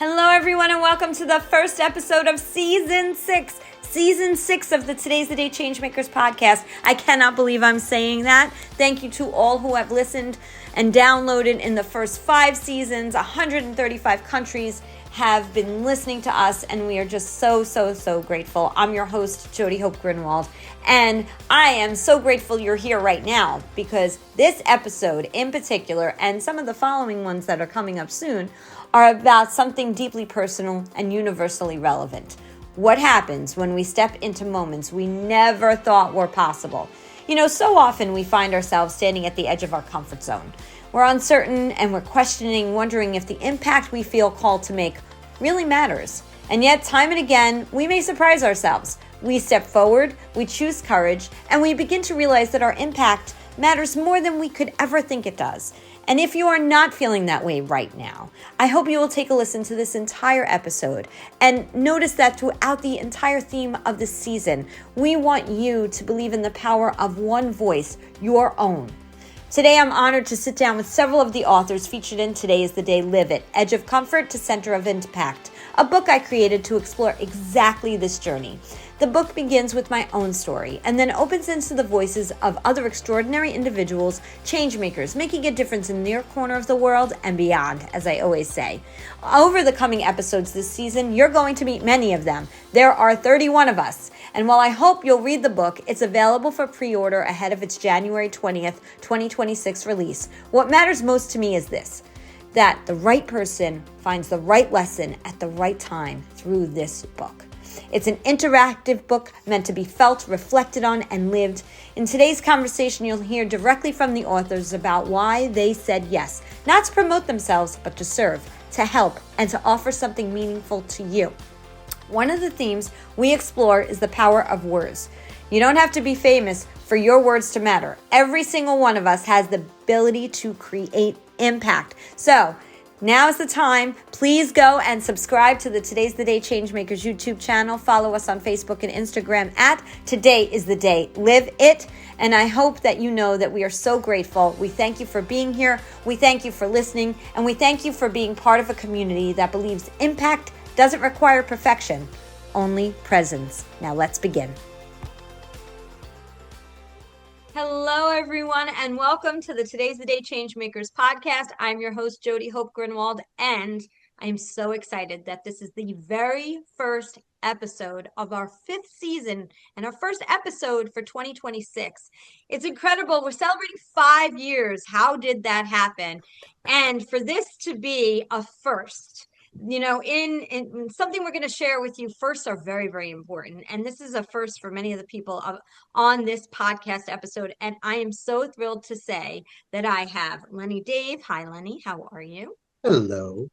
Hello, everyone, and welcome to the first episode of Season 6. Season 6 of the Today's the Day Changemakers podcast. I cannot believe I'm saying that. Thank you to all who have listened and downloaded in the first 5 seasons. 135 countries have been listening to us, and we are just so grateful. I'm your host, Jody Hope Grinwald, and I am so grateful you're here right now because this episode in particular, and some of the following ones that are coming up soon, are about something deeply personal and universally relevant. What happens when we step into moments we never thought were possible? You know, so often we find ourselves standing at the edge of our comfort zone. We're uncertain and we're questioning, wondering if the impact we feel called to make really matters. And yet, time and again, we may surprise ourselves. We step forward, we choose courage, and we begin to realize that our impact matters more than we could ever think it does. And if you are not feeling that way right now, I hope you will take a listen to this entire episode and notice that throughout the entire theme of this season, we want you to believe in the power of one voice, your own. Today, I'm honored to sit down with several of the authors featured in Today is the Day Live It, Edge of Comfort to Center of Impact, a book I created to explore exactly this journey. The book begins with my own story and then opens into the voices of other extraordinary individuals, changemakers, making a difference in their corner of the world and beyond, as I always say. Over the coming episodes this season, you're going to meet many of them. There are 31 of us. And while I hope you'll read the book, it's available for pre-order ahead of its January 20th, 2026 release. What matters most to me is this, that the right person finds the right lesson at the right time through this book. It's an interactive book meant to be felt, reflected on, and lived. In today's conversation, you'll hear directly from the authors about why they said yes, not to promote themselves, but to serve, to help, and to offer something meaningful to you. One of the themes we explore is the power of words. You don't have to be famous for your words to matter. Every single one of us has the ability to create impact. So, now is the time. Please go and subscribe to the Today's the Day Changemakers YouTube channel. Follow us on Facebook and Instagram at Today is the Day Live It. And I hope that you know that we are so grateful. We thank you for being here. We thank you for listening. And we thank you for being part of a community that believes impact doesn't require perfection, only presence. Now let's begin. Hello, everyone, and welcome to the Today's the Day Changemakers podcast. I'm your host, Jody Hope Grinwald, and I'm so excited that this is the very first episode of our 5th season and our first episode for 2026. It's incredible. We're celebrating 5 years. How did that happen? And for this to be a first, you know, in something we're going to share with you first are very important. And this is a first for many of the people on this podcast episode. And I am so thrilled to say that I have Lenny Dave. Hi, Lenny. How are you? Hello.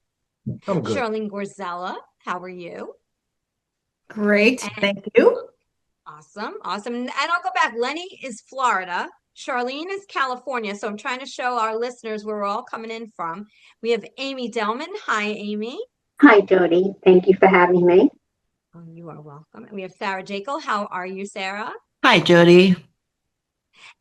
I'm good. Charlene Gorzela. How are you? Great. Thank you. Awesome. And I'll go back. Lenny is Florida. Charlene is California. So I'm trying to show our listeners where we're all coming in from. We have Amy Delman. Hi, Amy. Hi, Jody. Thank you for having me. Oh, you are welcome. And we have Sarah Jekyll. How are you, Sarah? Hi, Jody.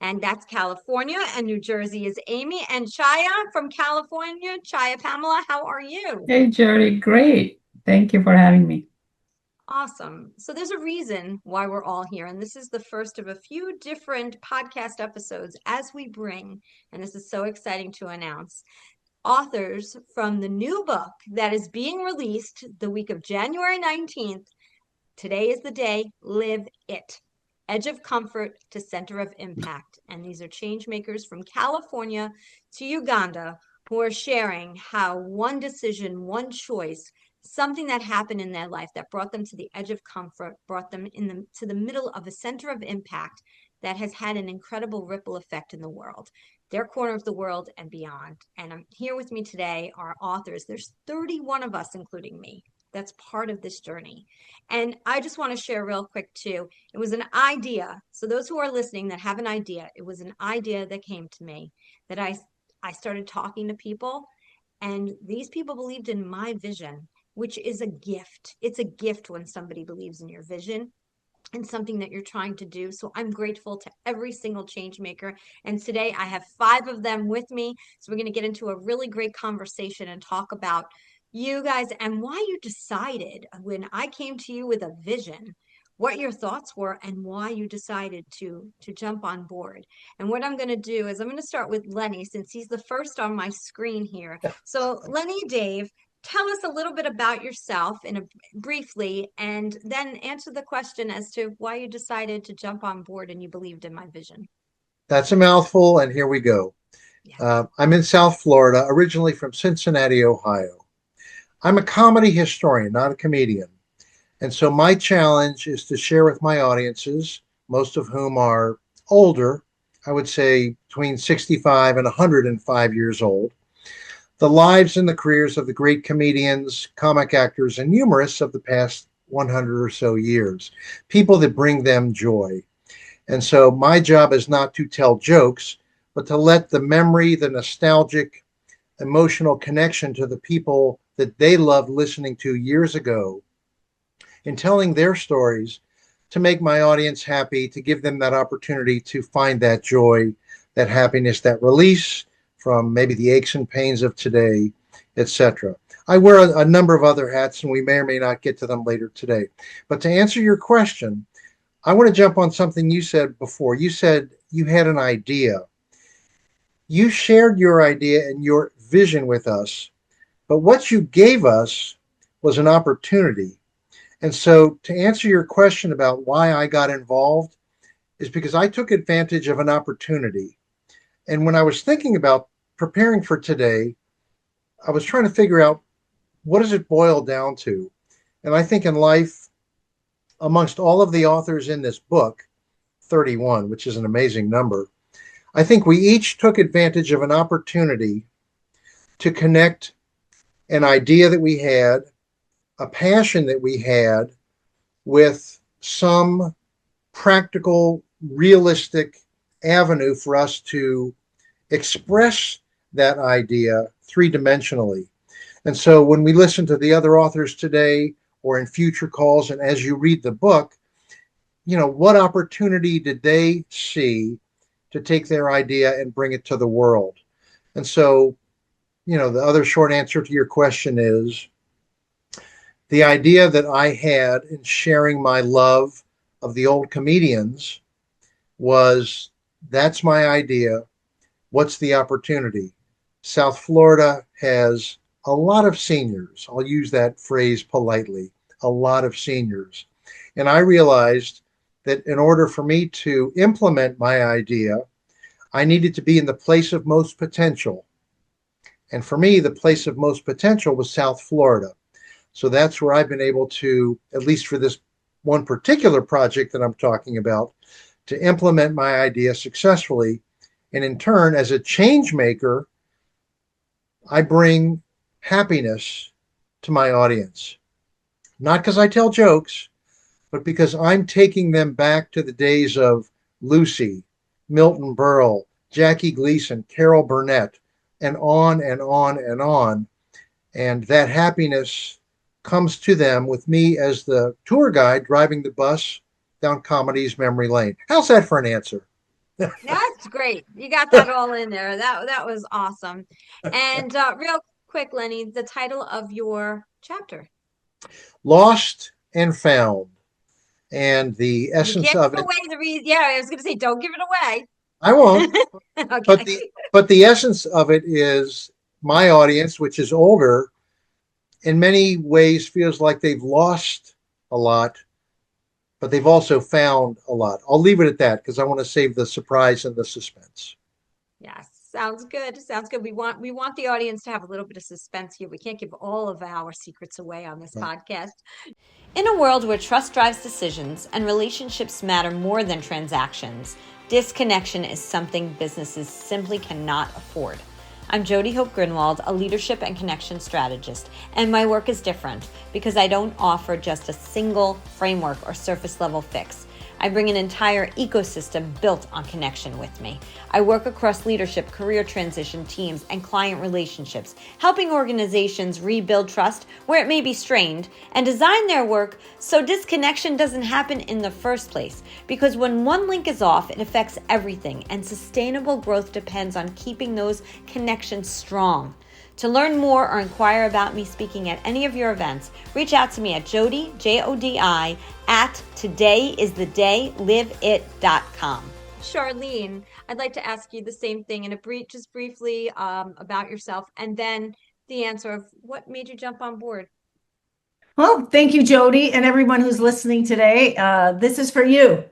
And that's California, and New Jersey is Amy. And Chaya from California. Chaya Pamela, how are you? Hey, Jody. Great. Thank you for having me. Awesome. So there's a reason why we're all here. And this is the first of a few different podcast episodes as we bring, and this is so exciting to announce, authors from the new book that is being released the week of January 19th. Today is the Day, Live It. Edge of Comfort to Center of Impact. And these are change makers from California to Uganda who are sharing how one decision, one choice, something that happened in their life that brought them to the edge of comfort, brought them to the middle of a center of impact that has had an incredible ripple effect in the world, their corner of the world and beyond. And I'm here with me today are authors. There's 31 of us, including me. That's part of this journey. And I just want to share real quick too. It was an idea. So those who are listening that have an idea, it was an idea that came to me that I started talking to people, and these people believed in my vision, which is a gift. It's a gift when somebody believes in your vision and something that you're trying to do. So I'm grateful to every single change maker. And today I have 5 of them with me. So we're going to get into a really great conversation and talk about you guys, and why you decided when I came to you with a vision, what your thoughts were and why you decided to jump on board. And what I'm going to do is I'm going to start with Lenny since he's the first on my screen here. So Lenny, Dave, tell us a little bit about yourself briefly, and then answer the question as to why you decided to jump on board and you believed in my vision. That's a mouthful, and here we go. Yeah. I'm in South Florida, originally from Cincinnati, Ohio. I'm a comedy historian, not a comedian. And so my challenge is to share with my audiences, most of whom are older, I would say between 65 and 105 years old, the lives and the careers of the great comedians, comic actors, and humorists of the past 100 or so years, people that bring them joy. And so my job is not to tell jokes, but to let the memory, the nostalgic, emotional connection to the people that they loved listening to years ago in telling their stories to make my audience happy, to give them that opportunity to find that joy, that happiness, that release from maybe the aches and pains of today, etc. I wear a number of other hats, and we may or may not get to them later today. But to answer your question, I want to jump on something you said before. You said you had an idea. You shared your idea and your vision with us, but what you gave us was an opportunity. And so to answer your question about why I got involved is because I took advantage of an opportunity. And when I was thinking about preparing for today, I was trying to figure out, what does it boil down to? And I think in life, amongst all of the authors in this book, 31, which is an amazing number, I think we each took advantage of an opportunity to connect an idea that we had, a passion that we had, with some practical, realistic avenue for us to express that idea three-dimensionally. And so when we listen to the other authors today or in future calls, and as you read the book, what opportunity did they see to take their idea and bring it to the world? And so, the other short answer to your question is the idea that I had in sharing my love of the old comedians was, that's my idea. What's the opportunity? South Florida has a lot of seniors. I'll use that phrase politely, a lot of seniors. And I realized that in order for me to implement my idea, I needed to be in the place of most potential. And for me, the place of most potential was South Florida. So that's where I've been able to, at least for this one particular project that I'm talking about, to implement my idea successfully. And in turn, as a change maker, I bring happiness to my audience. Not because I tell jokes, but because I'm taking them back to the days of Lucy, Milton Berle, Jackie Gleason, Carol Burnett, and on and on and on. And that happiness comes to them with me as the tour guide driving the bus down comedy's memory lane. How's that for an answer? That's great. You got that all in there. That was awesome. And real quick, Lenny, the title of your chapter. Lost and Found. And the essence of it. Yeah, I was going to say, don't give it away. I won't. Okay. But the essence of it is my audience, which is older, in many ways feels like they've lost a lot, but they've also found a lot. I'll leave it at that because I want to save the surprise and the suspense. Yes, sounds good. Sounds good. We want the audience to have a little bit of suspense here. We can't give all of our secrets away on this podcast. In a world where trust drives decisions and relationships matter more than transactions, disconnection is something businesses simply cannot afford. I'm Jody Hope Grinwald, a leadership and connection strategist, and my work is different because I don't offer just a single framework or surface level fix. I bring an entire ecosystem built on connection with me. I work across leadership, career transition, teams, and client relationships, helping organizations rebuild trust where it may be strained and design their work so disconnection doesn't happen in the first place. Because when one link is off, it affects everything, and sustainable growth depends on keeping those connections strong. To learn more or inquire about me speaking at any of your events, reach out to me at Jodi, Jodi, at todayisthedayliveit.com. Charlene, I'd like to ask you the same thing in just briefly about yourself, and then the answer of what made you jump on board. Well, thank you, Jody, and everyone who's listening today. This is for you.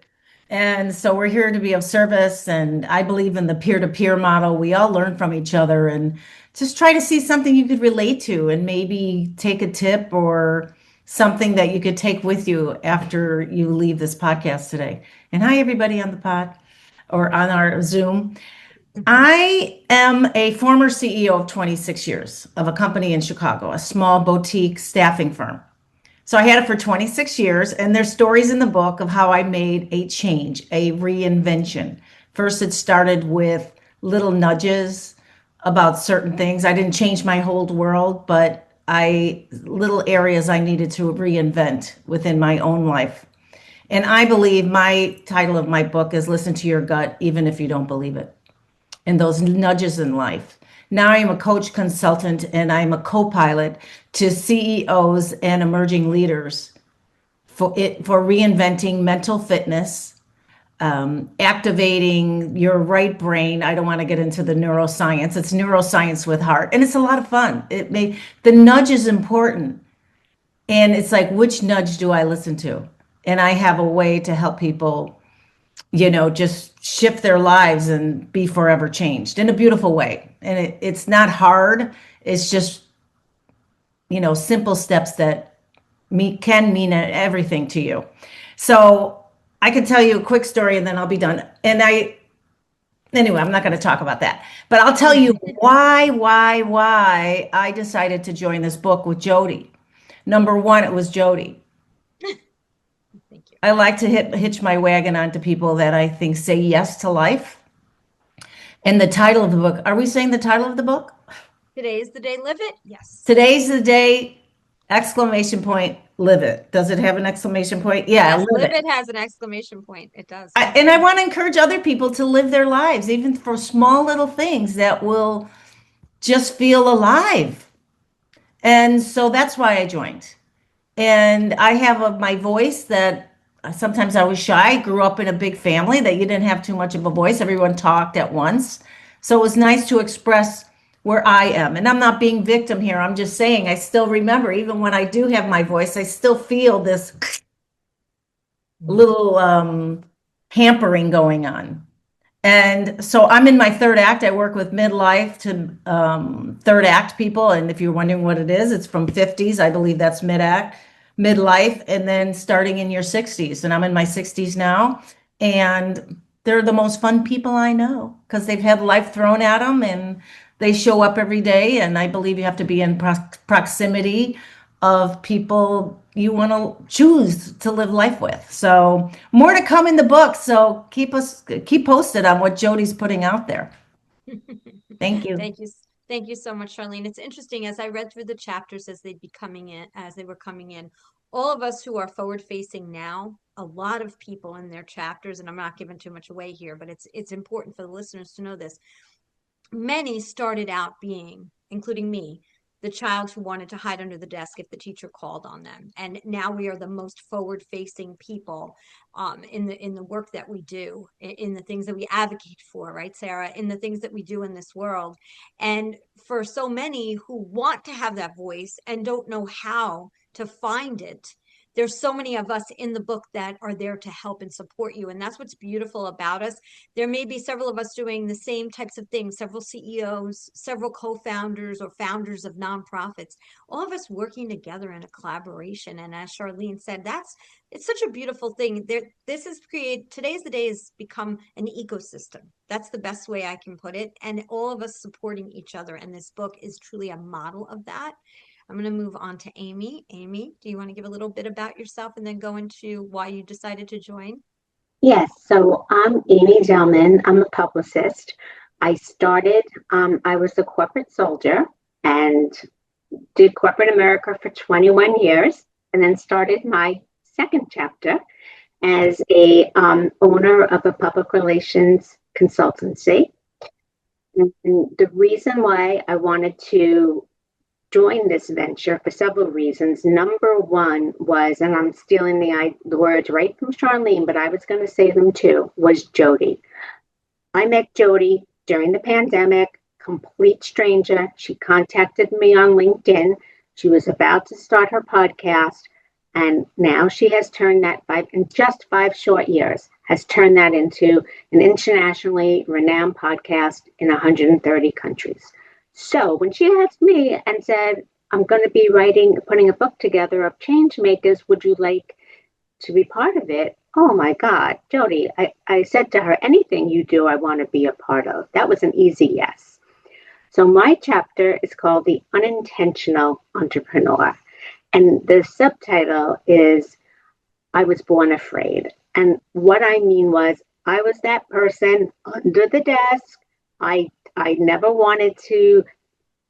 And so we're here to be of service, and I believe in the peer-to-peer model. We all learn from each other and just try to see something you could relate to and maybe take a tip or something that you could take with you after you leave this podcast today. And hi, everybody on the pod or on our Zoom. I am a former CEO of 26 years of a company in Chicago, a small boutique staffing firm. So I had it for 26 years, and there's stories in the book of how I made a change, a reinvention. First, it started with little nudges about certain things. I didn't change my whole world, but little areas I needed to reinvent within my own life. And I believe my title of my book is Listen to Your Gut, even if you don't believe it. And those nudges in life. Now I'm a coach consultant and I'm a co-pilot to CEOs and emerging leaders for reinventing mental fitness, activating your right brain. I don't want to get into the neuroscience. It's neuroscience with heart, and it's a lot of fun. The nudge is important, and it's like, which nudge do I listen to? And I have a way to help people, just shift their lives and be forever changed in a beautiful way. And it's not hard. It's just, simple steps that can mean everything to you. So I can tell you a quick story and then I'll be done. Anyway, I'm not going to talk about that, but I'll tell you why I decided to join this book with Jody. Number one, it was Jody. Thank you. I like to hitch my wagon onto people that I think say yes to life. And the title of the book, are we saying the title of the book? Today's the day, live it? Yes. Today's the day, ! Live it. Does it have an exclamation point? Yeah, yes, live it has an exclamation point. It does. And I want to encourage other people to live their lives, even for small little things that will just feel alive. And so that's why I joined. And I have my voice that sometimes I was shy. I grew up in a big family that you didn't have too much of a voice. Everyone talked at once. So it was nice to express where I am. And I'm not being victim here. I'm just saying I still remember, even when I do have my voice, I still feel this little hampering going on. And so I'm in my third act. I work with midlife to third act people. And if you're wondering what it is, it's from 50s. I believe that's midlife, and then starting in your 60s. And I'm in my 60s now. And they're the most fun people I know because they've had life thrown at them and they show up every day. And I believe you have to be in proximity of people you want to choose to live life with. So more to come in the book. So keep posted on what Jody's putting out there. Thank you. Thank you. Thank you so much, Charlene. It's interesting as I read through the chapters as they were coming in, all of us who are forward facing now, a lot of people in their chapters, and I'm not giving too much away here, but it's important for the listeners to know this. Many started out being, including me, the child who wanted to hide under the desk if the teacher called on them. And now we are the most forward-facing people in the work that we do, in the things that we advocate for, right, Sarah? In the things that we do in this world. And for so many who want to have that voice and don't know how to find it, there's so many of us in the book that are there to help and support you. And that's what's beautiful about us. There may be several of us doing the same types of things, several CEOs, several co-founders or founders of nonprofits, all of us working together in a collaboration. And as Charlene said, it's such a beautiful thing. Today's the day has become an ecosystem. That's the best way I can put it. And all of us supporting each other. And this book is truly a model of that. I'm going to move on to Amy. Amy, do you want to give a little bit about yourself and then go into why you decided to join? Yes, so I'm Amy Delman. I'm a publicist. I was a corporate soldier and did corporate America for 21 years and then started my second chapter as a owner of a public relations consultancy. And the reason why I wanted to join this venture for several reasons. Number one was, and I'm stealing the words right from Charlene, but I was going to say them too, was Jody. I met Jody during the pandemic, complete stranger. She contacted me on LinkedIn. She was about to start her podcast. And now she has turned that in just 5 short years, has turned that into an internationally renowned podcast in 130 countries. So when she asked me and said, I'm going to be putting a book together of Changemakers, would you like to be part of it? Oh my God, Jody, I said to her, anything you do, I want to be a part of. That was an easy yes. So my chapter is called The Unintentional Entrepreneur. And the subtitle is I Was Born Afraid. And what I mean was I was that person under the desk. I never wanted to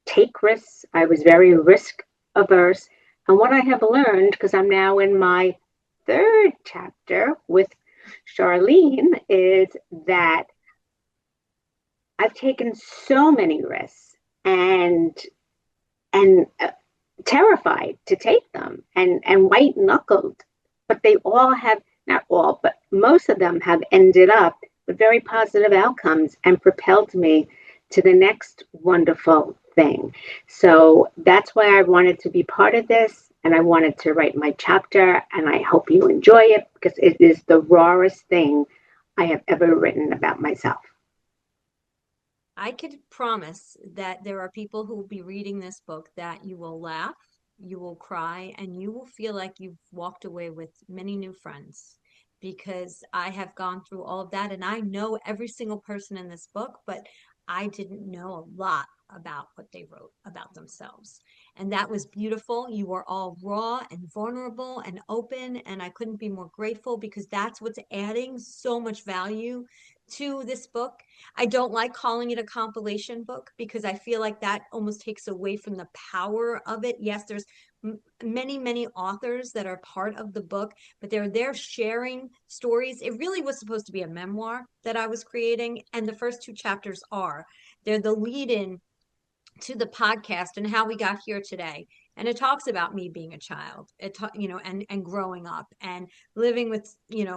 take risks. I was very risk averse. And what I have learned, because I'm now in my third chapter with Charlene, is that I've taken so many risks and terrified to take them and white knuckled, but they all have, not all, but most of them have ended up with very positive outcomes and propelled me to the next wonderful thing. So that's why I wanted to be part of this, and I wanted to write my chapter, and I hope you enjoy it because it is the rawest thing I have ever written about myself. I could promise that there are people who will be reading this book that you will laugh, you will cry, and you will feel like you've walked away with many new friends. Because I have gone through all of that, and I know every single person in this book, but I didn't know a lot about what they wrote about themselves. And that was beautiful. You were all raw and vulnerable and open, and I couldn't be more grateful because that's what's adding so much value to this book. I don't like calling it a compilation book because I feel like that almost takes away from the power of it. Yes, there's many authors that are part of the book, but they're there sharing stories. It really was supposed to be a memoir that I was creating, and the first 2 chapters they're the lead in to the podcast and how we got here today. And it talks about me being a child, and growing up and living with,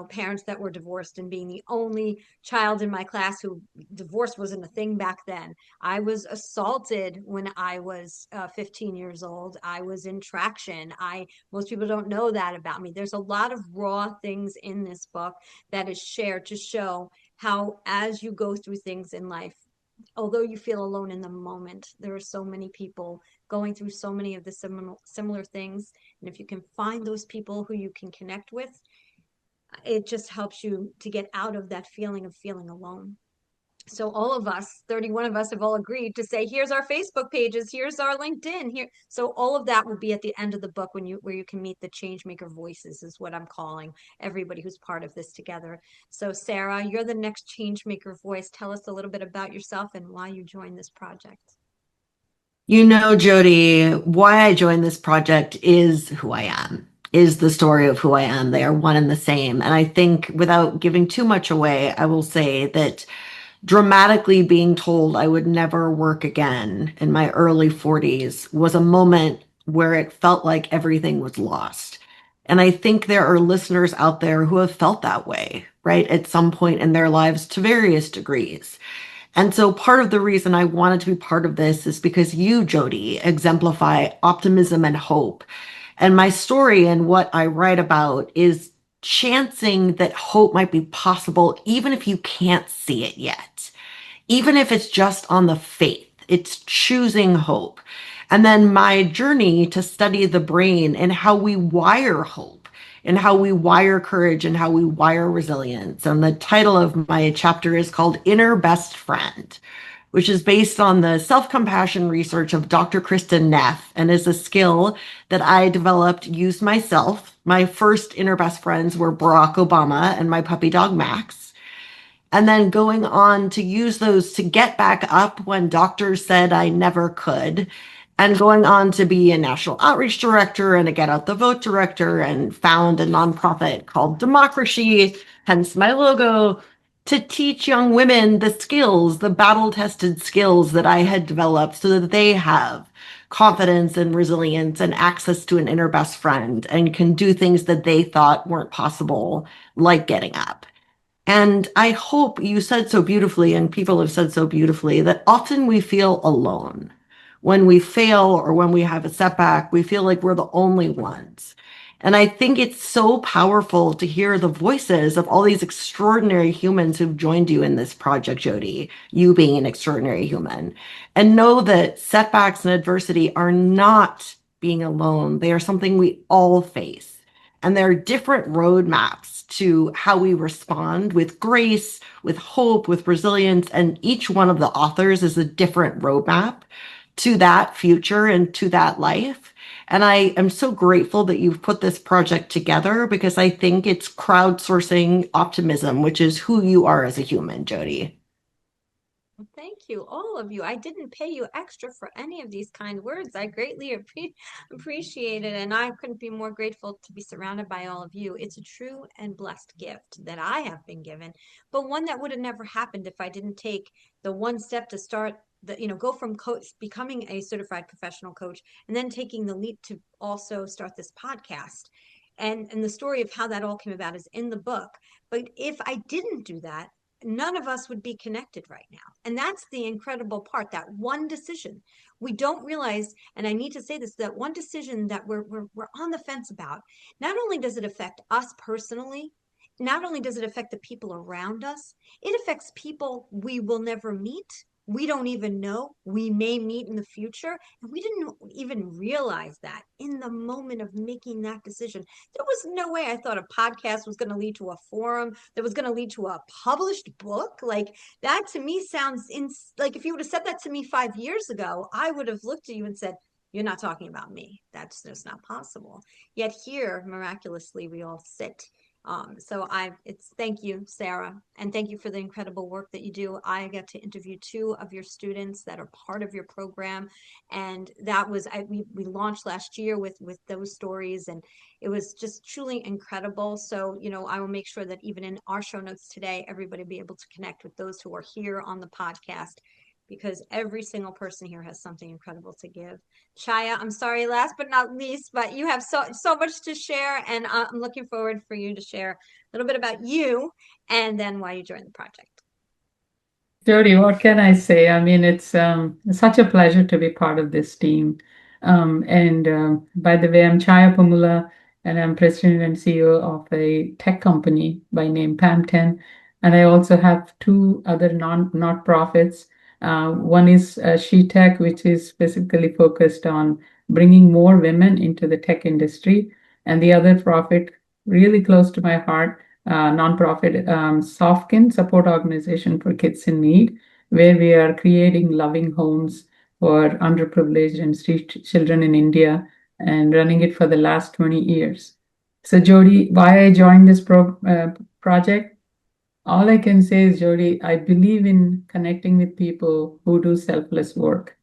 parents that were divorced and being the only child in my class who divorce wasn't a thing back then. I was assaulted when I was 15 years old. I was in traction. Most people don't know that about me. There's a lot of raw things in this book that is shared to show how, as you go through things in life, although you feel alone in the moment, there are so many people going through so many of the similar things. And if you can find those people who you can connect with, it just helps you to get out of that feeling of feeling alone. So all of us, 31 of us, have all agreed to say, here's our Facebook pages, here's our LinkedIn here. So all of that will be at the end of the book where you can meet the Changemaker voices, is what I'm calling everybody who's part of this together. So Sarah, you're the next Changemaker voice. Tell us a little bit about yourself and why you joined this project. Jody, why I joined this project is who I am, is the story of who I am. They are one and the same. And I think without giving too much away, I will say that dramatically being told I would never work again in my early 40s was a moment where it felt like everything was lost. And I think there are listeners out there who have felt that way, right, at some point in their lives to various degrees. And so part of the reason I wanted to be part of this is because you, Jody, exemplify optimism and hope. And my story and what I write about is chancing that hope might be possible, even if you can't see it yet, even if it's just on the faith, it's choosing hope. And then my journey to study the brain and how we wire hope and how we wire courage and how we wire resilience. And the title of my chapter is called Inner Best Friend, which is based on the self-compassion research of Dr. Kristen Neff and is a skill that I developed, used myself. My first inner best friends were Barack Obama and my puppy dog, Max. And then going on to use those to get back up when doctors said I never could, and going on to be a national outreach director and a Get Out the Vote director, and found a nonprofit called Democracy, hence my logo, to teach young women the skills, the battle-tested skills that I had developed so that they have confidence and resilience and access to an inner best friend and can do things that they thought weren't possible, like getting up. And I hope you said so beautifully, and people have said so beautifully, that often we feel alone. When we fail or when we have a setback, we feel like we're the only ones. And I think it's so powerful to hear the voices of all these extraordinary humans who've joined you in this project, Jody, you being an extraordinary human, and know that setbacks and adversity are not being alone. They are something we all face. And there are different roadmaps to how we respond with grace, with hope, with resilience. And each one of the authors is a different roadmap to that future and to that life. And I am so grateful that you've put this project together because I think it's crowdsourcing optimism, which is who you are as a human, Jody. Well, thank you, all of you. I didn't pay you extra for any of these kind words. I greatly appreciate it, and I couldn't be more grateful to be surrounded by all of you. It's a true and blessed gift that I have been given, but one that would have never happened if I didn't take the one step to start go from becoming a certified professional coach and then taking the leap to also start this podcast. And the story of how that all came about is in the book. But if I didn't do that, none of us would be connected right now. And that's the incredible part, that one decision. We don't realize, and I need to say this, that one decision that we're on the fence about, not only does it affect us personally, not only does it affect the people around us, it affects people we will never meet. We don't even know we may meet in the future. And we didn't even realize that in the moment of making that decision. There was no way I thought a podcast was going to lead to a forum that was going to lead to a published book. Like, that to me sounds like if you would have said that to me 5 years ago, I would have looked at you and said, you're not talking about me. That's just not possible. Yet here, miraculously, we all sit. Thank you, Sarah, and thank you for the incredible work that you do. I got to interview 2 of your students that are part of your program, and that was we launched last year with those stories, and it was just truly incredible. So, I will make sure that even in our show notes today, everybody will be able to connect with those who are here on the podcast, because every single person here has something incredible to give. Chaya, I'm sorry, last but not least, but you have so much to share, and I'm looking forward for you to share a little bit about you and then why you joined the project. Jody, what can I say? I mean, it's such a pleasure to be part of this team. By the way, I'm Chaya Pamula, and I'm president and CEO of a tech company by name Pam10. And I also have 2 other not-profits. One is She Tech, which is specifically focused on bringing more women into the tech industry. And the other profit, really close to my heart, nonprofit Softkin support organization for kids in need, where we are creating loving homes for underprivileged and street children in India and running it for the last 20 years. So Jody, why I joined this project? All I can say is, Jody, I believe in connecting with people who do selfless work.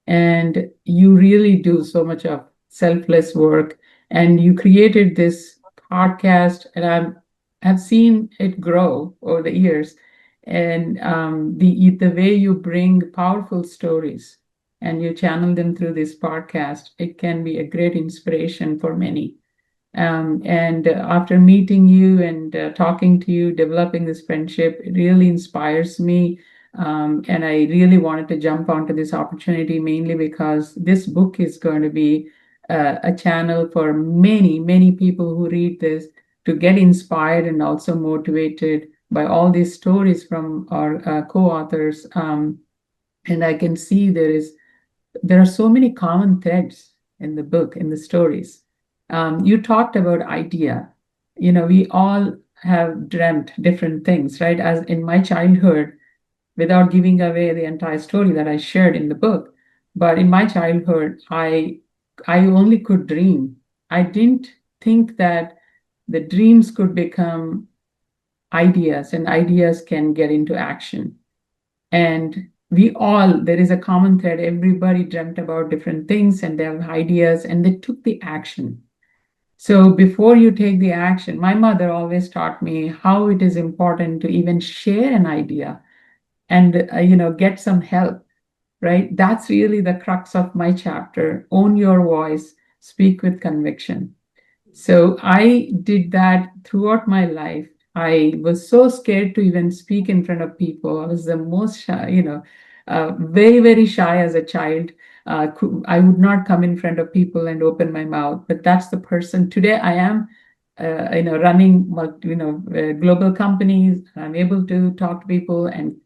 And you really do so much of selfless work. And you created this podcast, and I've seen it grow over the years. And the way you bring powerful stories and you channel them through this podcast, it can be a great inspiration for many. And after meeting you and talking to you, developing this friendship, it really inspires me. And I really wanted to jump onto this opportunity mainly because this book is going to be a channel for many, many people who read this to get inspired and also motivated by all these stories from our co-authors. And I can see there are so many common threads in the book, in the stories. You talked about idea. We all have dreamt different things, right? As in my childhood, without giving away the entire story that I shared in the book, but in my childhood, I only could dream. I didn't think that the dreams could become ideas and ideas can get into action. And there is a common thread. Everybody dreamt about different things and they have ideas and they took the action. So before you take the action, my mother always taught me how it is important to even share an idea and get some help, right? That's really the crux of my chapter. Own your voice, speak with conviction. So I did that throughout my life. I was so scared to even speak in front of people. I was the most shy, very, very shy as a child. I would not come in front of people and open my mouth. But that's the person today I am, running, global companies. I'm able to talk to people and,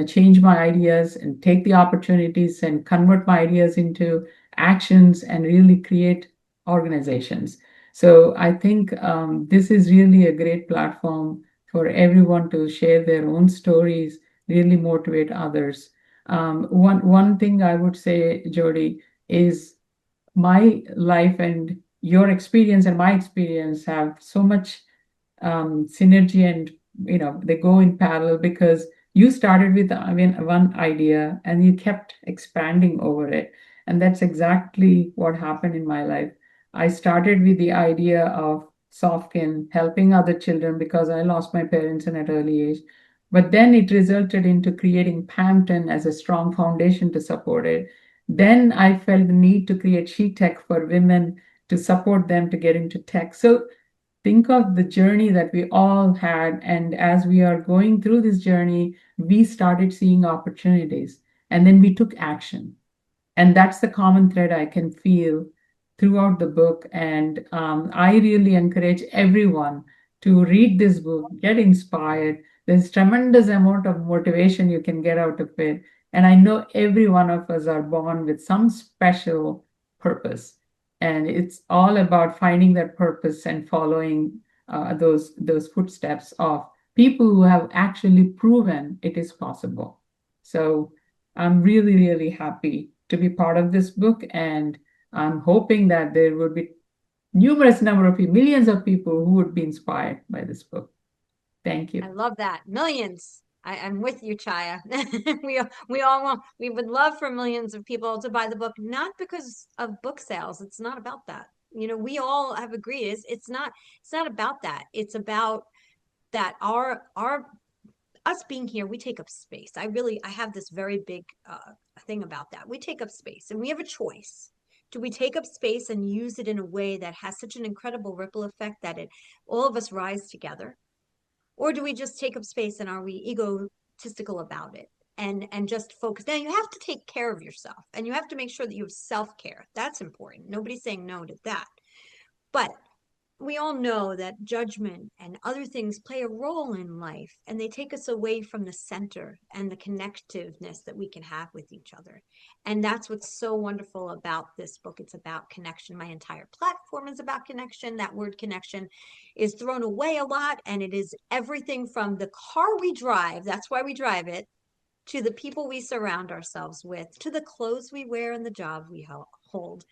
change my ideas and take the opportunities and convert my ideas into actions and really create organizations. So I think this is really a great platform for everyone to share their own stories, really motivate others. One thing I would say, Jody, is my life and your experience and my experience have so much synergy, and they go in parallel because you started with one idea and you kept expanding over it, and that's exactly what happened in my life. I started with the idea of Softkin helping other children because I lost my parents in an early age, but then it resulted into creating Pampton as a strong foundation to support it. Then I felt the need to create She Tech for women to support them to get into tech. So think of the journey that we all had. And as we are going through this journey, we started seeing opportunities and then we took action. And that's the common thread I can feel throughout the book. And I really encourage everyone to read this book, get inspired. There's tremendous amount of motivation you can get out of it. And I know every one of us are born with some special purpose. And it's all about finding that purpose and following those footsteps of people who have actually proven it is possible. So I'm really, really happy to be part of this book, and I'm hoping that there would be numerous number of people, millions of people who would be inspired by this book. Thank you. I love that. Millions. I'm with you, Chaya. We would love for millions of people to buy the book, not because of book sales. It's not about that. We all have agreed it's not about that. It's about that our us being here, we take up space. I have this very big thing about that. We take up space and we have a choice. Do we take up space and use it in a way that has such an incredible ripple effect that all of us rise together? Or do we just take up space and are we egotistical about it and just focus? Now you have to take care of yourself and you have to make sure that you have self-care. That's important. Nobody's saying no to that. But we all know that judgment and other things play a role in life, and they take us away from the center and the connectiveness that we can have with each other. And that's what's so wonderful about this book. It's about connection. My entire platform is about connection. That word connection is thrown away a lot, and it is everything from the car we drive, that's why we drive it, to the people we surround ourselves with, to the clothes we wear and the job we hold.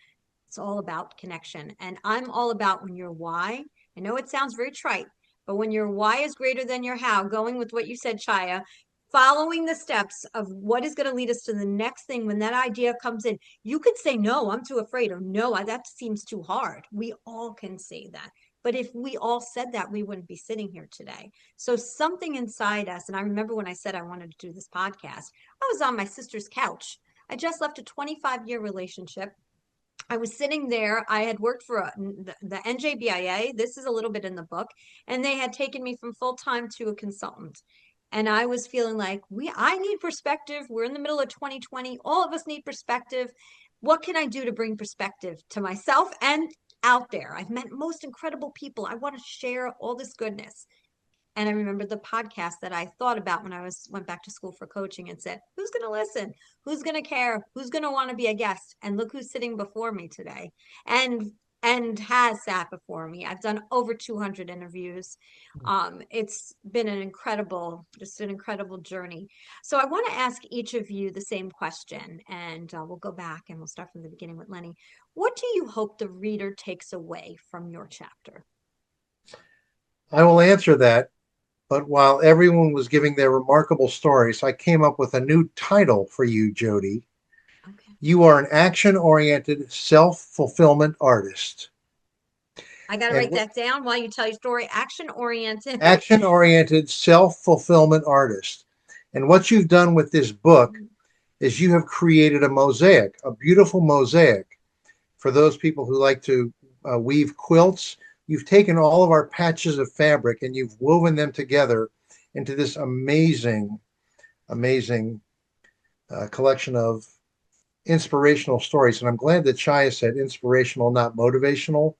It's all about connection. And I'm all about when your why, I know it sounds very trite, but when your why is greater than your how, going with what you said, Chaya, following the steps of what is going to lead us to the next thing. When that idea comes in, you could say, no, I'm too afraid, or no, that seems too hard. We all can say that. But if we all said that, we wouldn't be sitting here today. So something inside us, and I remember when I said I wanted to do this podcast, I was on my sister's couch. I just left a 25-year relationship. I was sitting there. I had worked for the NJBIA. This is a little bit in the book. And they had taken me from full-time to a consultant. And I was feeling like I need perspective. We're in the middle of 2020. All of us need perspective. What can I do to bring perspective to myself and out there? I've met most incredible people. I want to share all this goodness. And I remember the podcast that I thought about when I went back to school for coaching and said, who's going to listen? Who's going to care? Who's going to want to be a guest? And look who's sitting before me today and has sat before me. I've done over 200 interviews. It's been just an incredible journey. So I want to ask each of you the same question, and we'll go back and we'll start from the beginning with Lenny. What do you hope the reader takes away from your chapter? I will answer that. But while everyone was giving their remarkable stories, I came up with a new title for you, Jody. Okay. You are an action-oriented, self-fulfillment artist. I got to And write that down while you tell your story. Action-oriented. action-oriented, self-fulfillment artist. And what you've done with this book is you have created a mosaic, a beautiful mosaic. For those people who like to weave quilts, you've taken all of our patches of fabric and you've woven them together into this amazing, amazing collection of inspirational stories. And I'm glad that Shia said inspirational, not motivational,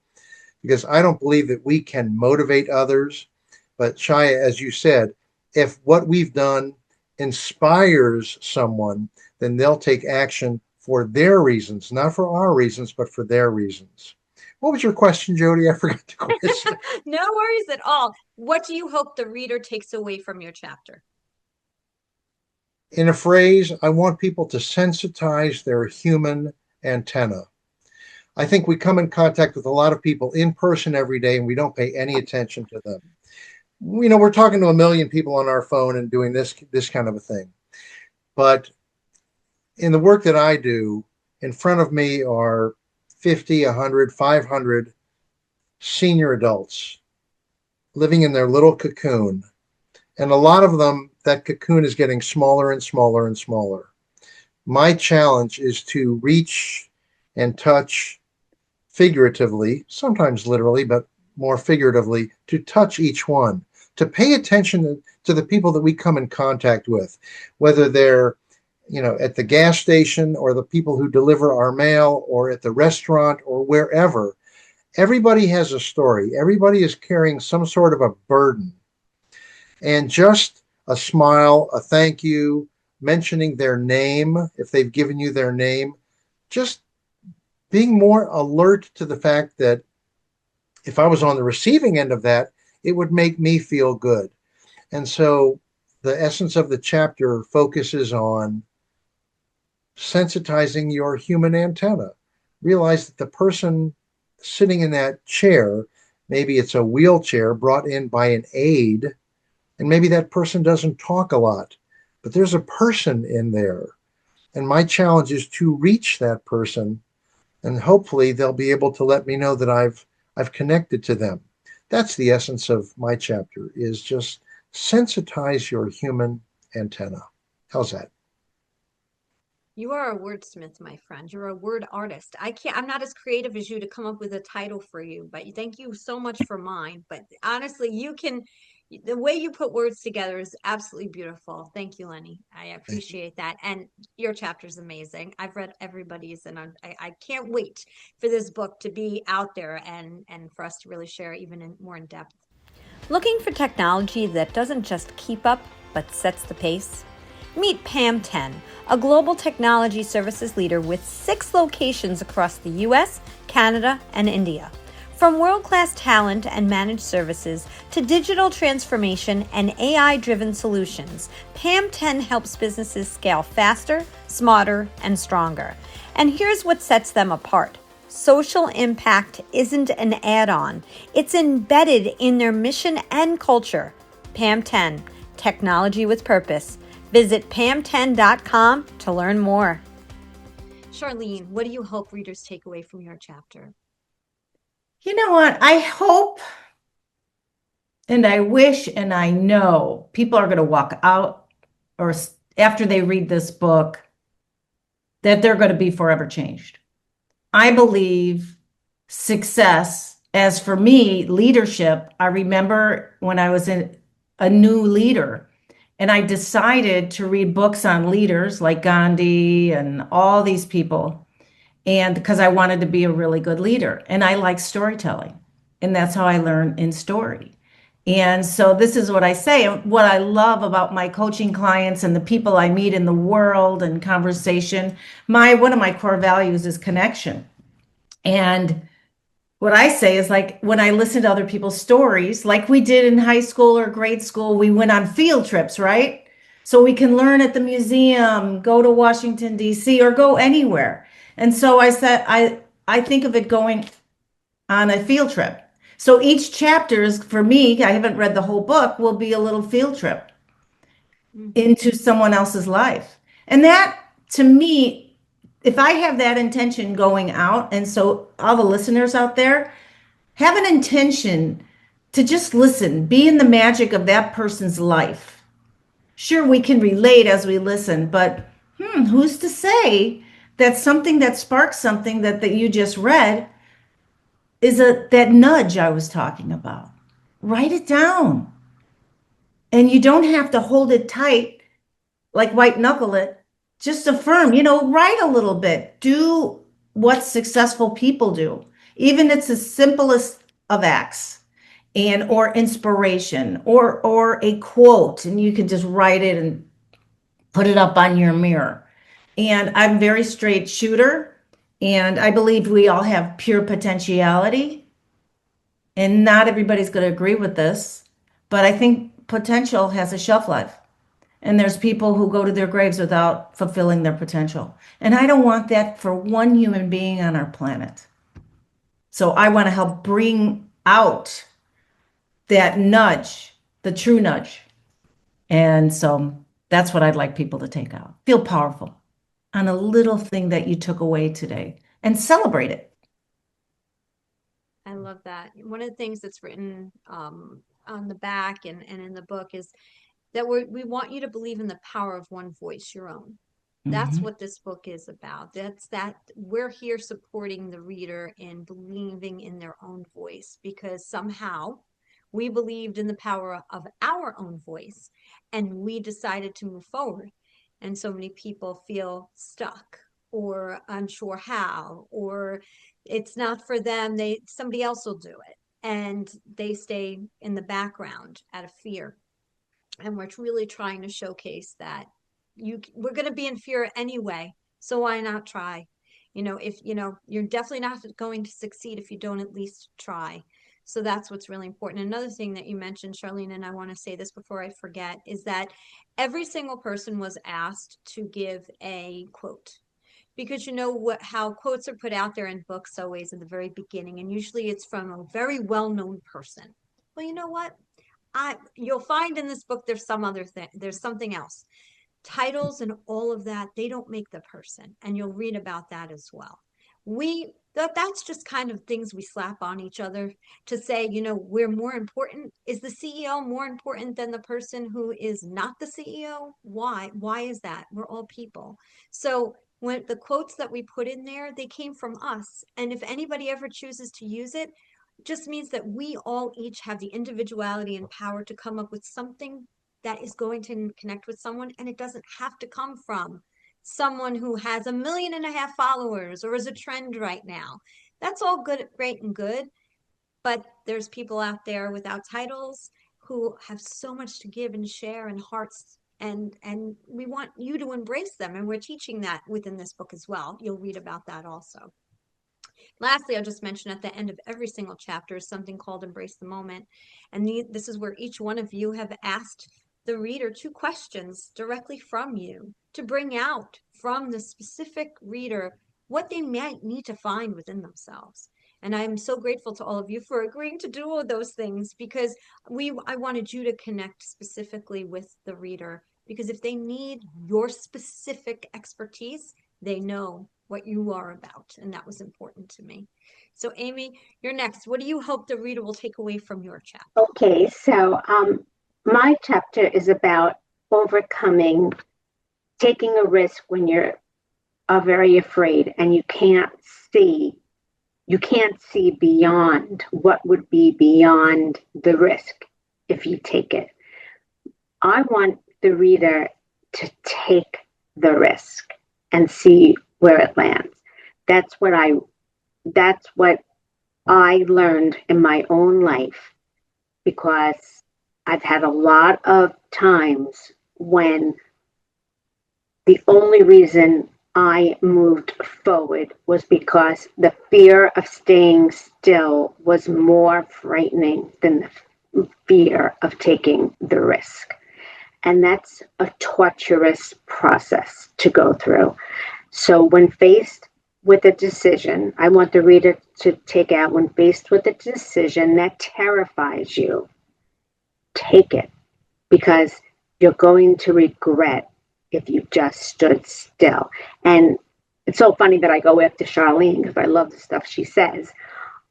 because I don't believe that we can motivate others. But Shia, as you said, if what we've done inspires someone, then they'll take action for their reasons, not for our reasons, but for their reasons. What was your question, Jody? I forgot the question. No worries at all. What do you hope the reader takes away from your chapter? In a phrase, I want people to sensitize their human antenna. I think we come in contact with a lot of people in person every day and we don't pay any attention to them. You know, we're talking to a million people on our phone and doing this kind of a thing. But in the work that I do, in front of me are 50, 100, 500 senior adults living in their little cocoon. And a lot of them, that cocoon is getting smaller and smaller and smaller. My challenge is to reach and touch figuratively, sometimes literally, but more figuratively, to touch each one, to pay attention to the people that we come in contact with, whether they're, you know, at the gas station or the people who deliver our mail or at the restaurant or wherever. Everybody has a story. Everybody is carrying some sort of a burden. And just a smile, a thank you, mentioning their name, if they've given you their name, just being more alert to the fact that if I was on the receiving end of that, it would make me feel good. And so the essence of the chapter focuses on sensitizing your human antenna. Realize that the person sitting in that chair, maybe it's a wheelchair brought in by an aide, and maybe that person doesn't talk a lot, but there's a person in there. And my challenge is to reach that person, and hopefully they'll be able to let me know that I've connected to them. That's the essence of my chapter, is just sensitize your human antenna. How's that? You are a wordsmith, my friend. You're a word artist. I'm not as creative as you to come up with a title for you, but thank you so much for mine. But honestly, the way you put words together is absolutely beautiful. Thank you, Lenny. I appreciate that. And your chapter is amazing. I've read everybody's, and I can't wait for this book to be out there and for us to really share even more in depth. Looking for technology that doesn't just keep up, but sets the pace? Meet Pam 10, a global technology services leader with 6 locations across the US, Canada, and India. From world-class talent and managed services to digital transformation and AI-driven solutions, Pam 10 helps businesses scale faster, smarter, and stronger. And here's what sets them apart. Social impact isn't an add-on. It's embedded in their mission and culture. Pam 10, technology with purpose. Visit pam10.com to learn more. Charlene, what do you hope readers take away from your chapter? You know what? I hope and I wish and I know people are going to walk out or after they read this book that they're going to be forever changed. I believe success, as for me, leadership, I remember when I was a new leader and I decided to read books on leaders like Gandhi and all these people. And because I wanted to be a really good leader and I like storytelling, and that's how I learn in story. And so this is what I say, what I love about my coaching clients and the people I meet in the world and conversation. One of my core values is connection. And what I say is, like, when I listen to other people's stories, like we did in high school or grade school, we went on field trips, right? So we can learn at the museum, go to Washington, D.C., or go anywhere. And so I said, I think of it going on a field trip. So each chapter is, for me, I haven't read the whole book, will be a little field trip into someone else's life. And that, to me, if I have that intention going out, and so all the listeners out there, Have an intention to just listen, be in the magic of that person's life. Sure, we can relate as we listen, but who's to say that something that sparks something that you just read is that nudge I was talking about? Write it down. And you don't have to hold it tight, like white knuckle it. Just affirm, write a little bit. Do what successful people do. Even it's the simplest of acts or inspiration or a quote, and you can just write it and put it up on your mirror. And I'm very straight shooter, and I believe we all have pure potentiality. And not everybody's going to agree with this, but I think potential has a shelf life. And there's people who go to their graves without fulfilling their potential. And I don't want that for one human being on our planet. So I want to help bring out that nudge, the true nudge. And so that's what I'd like people to take out. Feel powerful on a little thing that you took away today and celebrate it. I love that. One of the things that's written on the back and in the book is that we want you to believe in the power of one voice, your own. That's what this book is about. That we're here supporting the reader in believing in their own voice, because somehow we believed in the power of our own voice and we decided to move forward. And so many people feel stuck or unsure how, or it's not for them. Somebody else will do it. And they stay in the background out of fear. And we're really trying to showcase that we're going to be in fear anyway. So why not try? If you're definitely not going to succeed if you don't at least try. So that's what's really important. Another thing that you mentioned, Charlene, and I want to say this before I forget, is that every single person was asked to give a quote. Because how quotes are put out there in books always in the very beginning, and usually it's from a very well-known person. Well, you know what? You'll find in this book there's some other thing. There's something else. Titles and all of that, they don't make the person, and you'll read about that as well. That's just kind of things we slap on each other to say, we're more important. Is the CEO more important than the person who is not the CEO? Why is that? We're all people. So when the quotes that we put in there, they came from us, and if anybody ever chooses to use it, just means that we all each have the individuality and power to come up with something that is going to connect with someone. And it doesn't have to come from someone who has 1.5 million followers or is a trend right now. That's all good, great and good. But there's people out there without titles who have so much to give and share and hearts. And we want you to embrace them. And we're teaching that within this book as well. You'll read about that also. Lastly, I'll just mention at the end of every single chapter is something called Embrace the Moment. And this is where each one of you have asked the reader 2 questions directly from you to bring out from the specific reader what they might need to find within themselves. And I'm so grateful to all of you for agreeing to do all those things, because I wanted you to connect specifically with the reader, because if they need your specific expertise, they know what you are about. And that was important to me. So Amy, you're next. What do you hope the reader will take away from your chapter? Okay, so my chapter is about overcoming taking a risk when you're very afraid and you can't see beyond what would be beyond the risk if you take it. I want the reader to take the risk and see where it lands. That's what I learned in my own life, because I've had a lot of times when the only reason I moved forward was because the fear of staying still was more frightening than the fear of taking the risk. And that's a torturous process to go through. So when faced with a decision, I want the reader to take out, when faced with a decision that terrifies you, take it, because you're going to regret if you just stood still. And it's so funny that I go after Charlene because I love the stuff she says.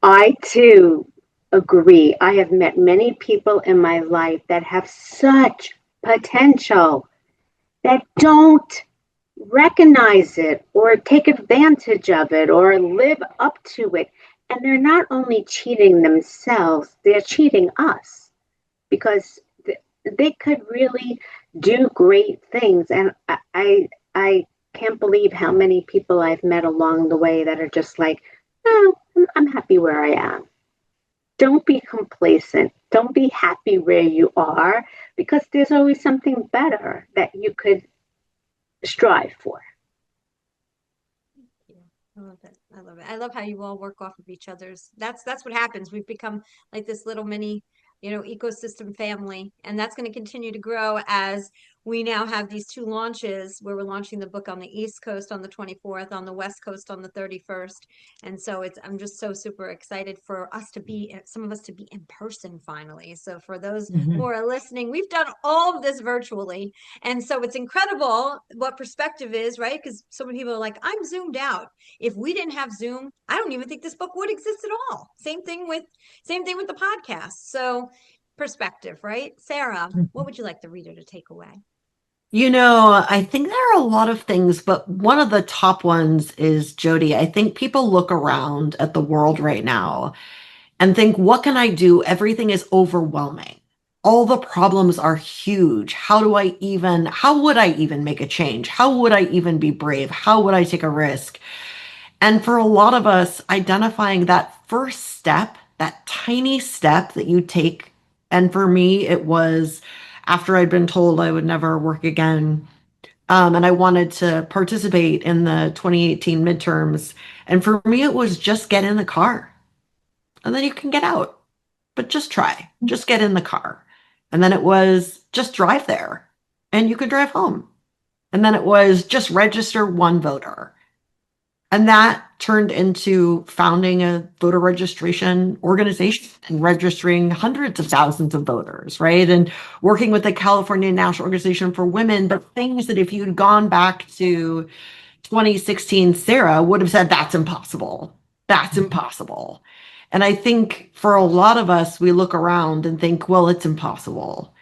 I too agree. I have met many people in my life that have such potential that don't recognize it or take advantage of it or live up to it. And they're not only cheating themselves, they're cheating us because they could really do great things. And I can't believe how many people I've met along the way that are just like, oh, I'm happy where I am. Don't be complacent. Don't be happy where you are because there's always something better that you could strive for. I love it. I love it. I love how you all work off of each other's. That's what happens. We've become like this little mini, ecosystem family, and that's going to continue to grow as we now have these two launches where we're launching the book on the East Coast on the 24th, on the West Coast on the 31st. And so I'm just so super excited for us to be, some of us to be in person finally. So for those who are listening, we've done all of this virtually. And so it's incredible what perspective is, right? Because so many people are like, I'm zoomed out. If we didn't have Zoom, I don't even think this book would exist at all. Same thing with the podcast. So perspective, right? Sarah, what would you like the reader to take away? I think there are a lot of things, but one of the top ones is Jody. I think people look around at the world right now and think, what can I do? Everything is overwhelming. All the problems are huge. How would I even make a change? How would I even be brave? How would I take a risk? And for a lot of us, identifying that first step, that tiny step that you take. And for me, it was after I'd been told I would never work again. And I wanted to participate in the 2018 midterms. And for me, it was just get in the car and then you can get out, but just try, just get in the car. And then it was just drive there and you could drive home. And then it was just register one voter. And that turned into founding a voter registration organization and registering hundreds of thousands of voters, right? And working with the California National Organization for Women, but things that if you'd gone back to 2016, Sarah would have said, that's impossible. That's impossible. And I think for a lot of us, we look around and think, well, it's impossible.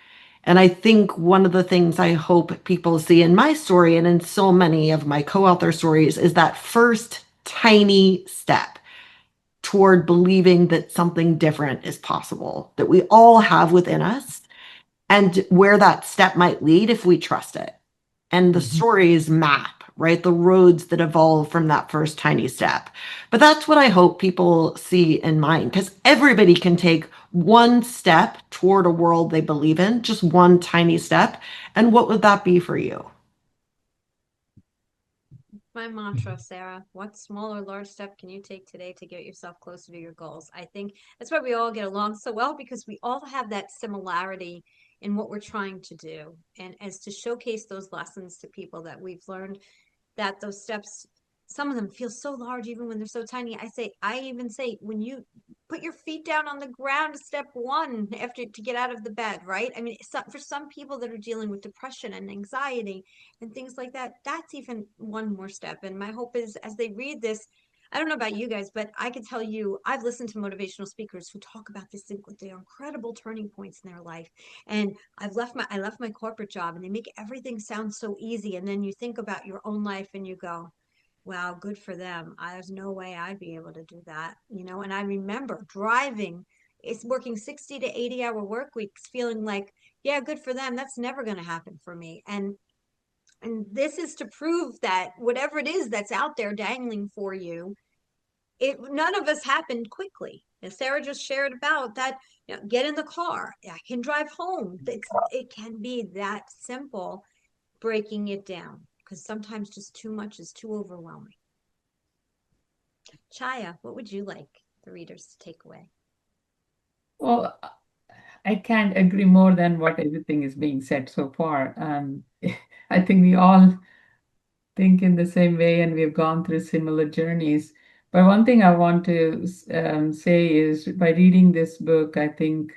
And I think one of the things I hope people see in my story and in so many of my co-author stories is that first tiny step toward believing that something different is possible, that we all have within us, and where that step might lead if we trust it. And the stories map, right? The roads that evolve from that first tiny step. But that's what I hope people see in mine, because everybody can take one step toward a world they believe in, just one tiny step. And what would that be for you? My mantra, Sarah, what small or large step can you take today to get yourself closer to your goals? I think that's why we all get along so well, because we all have that similarity in what we're trying to do. And as to showcase those lessons to people that we've learned, that those steps, some of them feel so large even when they're so tiny. I even say when you put your feet down on the ground, step one after to get out of the bed, right? I mean, for some people that are dealing with depression and anxiety and things like that, that's even one more step. And my hope is as they read this, I don't know about you guys, but I can tell you, I've listened to motivational speakers who talk about this thing with their incredible turning points in their life. And I left my corporate job, and they make everything sound so easy. And then you think about your own life and you go, wow, good for them. There's no way I'd be able to do that, And I remember driving, it's working 60 to 80-hour work weeks, feeling like, yeah, good for them. That's never going to happen for me. And this is to prove that whatever it is that's out there dangling for you, none of us happened quickly. As Sarah just shared about that, get in the car. I can drive home. It can be that simple, breaking it down, because sometimes just too much is too overwhelming. Chaya, what would you like the readers to take away? Well, I can't agree more than what everything is being said so far. I think we all think in the same way and we've gone through similar journeys. But one thing I want to say is by reading this book, I think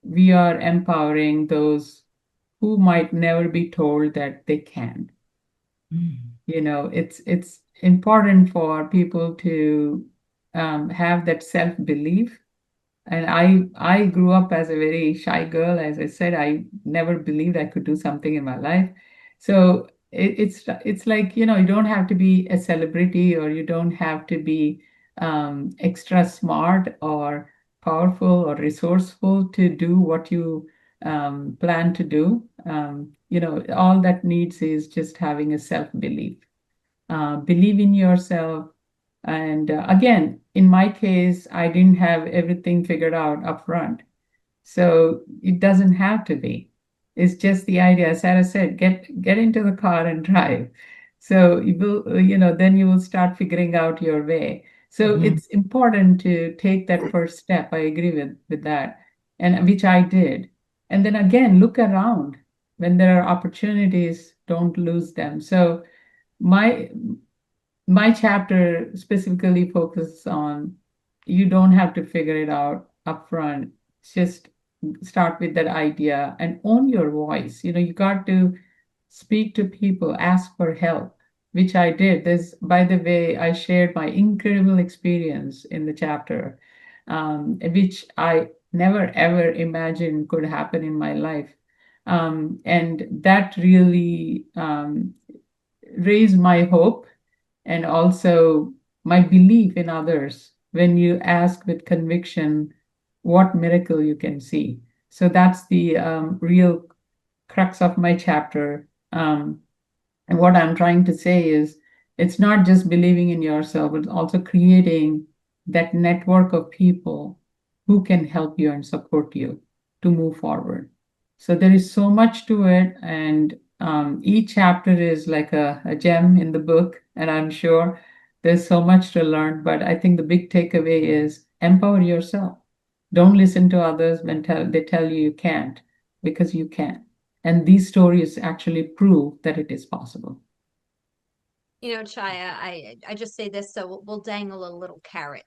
we are empowering those who might never be told that they can. It's important for people to have that self-belief And I grew up as a very shy girl. As I said, I never believed I could do something in my life. So it's like, you know, you don't have to be a celebrity, or you don't have to be extra smart or powerful or resourceful to do what you plan to do. You know, all that needs is just having a self-belief. Believe in yourself. And again, in my case, I didn't have everything figured out up front. So it doesn't have to be. It's just the idea. As Sarah said, get into the car and drive. So you will, you know, then you will start figuring out your way. So it's important to take that first step. I agree with that, and which I did. And then again, look around. When there are opportunities, don't lose them. So my my chapter specifically focuses on, you don't have to figure it out upfront. Just start with that idea and own your voice. You know, you got to speak to people, ask for help, which I did. This, by the way, I shared my incredible experience in the chapter, which I never ever imagined could happen in my life. And that really raised my hope, and also my belief in others when you ask with conviction what miracle you can see. So that's the real crux of my chapter. And what I'm trying to say is, it's not just believing in yourself, but also creating that network of people who can help you and support you to move forward. So there is so much to it, and each chapter is like a gem in the book, and I'm sure there's so much to learn. But I think the big takeaway is empower yourself. Don't listen to others when they tell you you can't, because you can. And these stories actually prove that it is possible. You know, Chaya, I just say this, so we'll dangle a little carrot,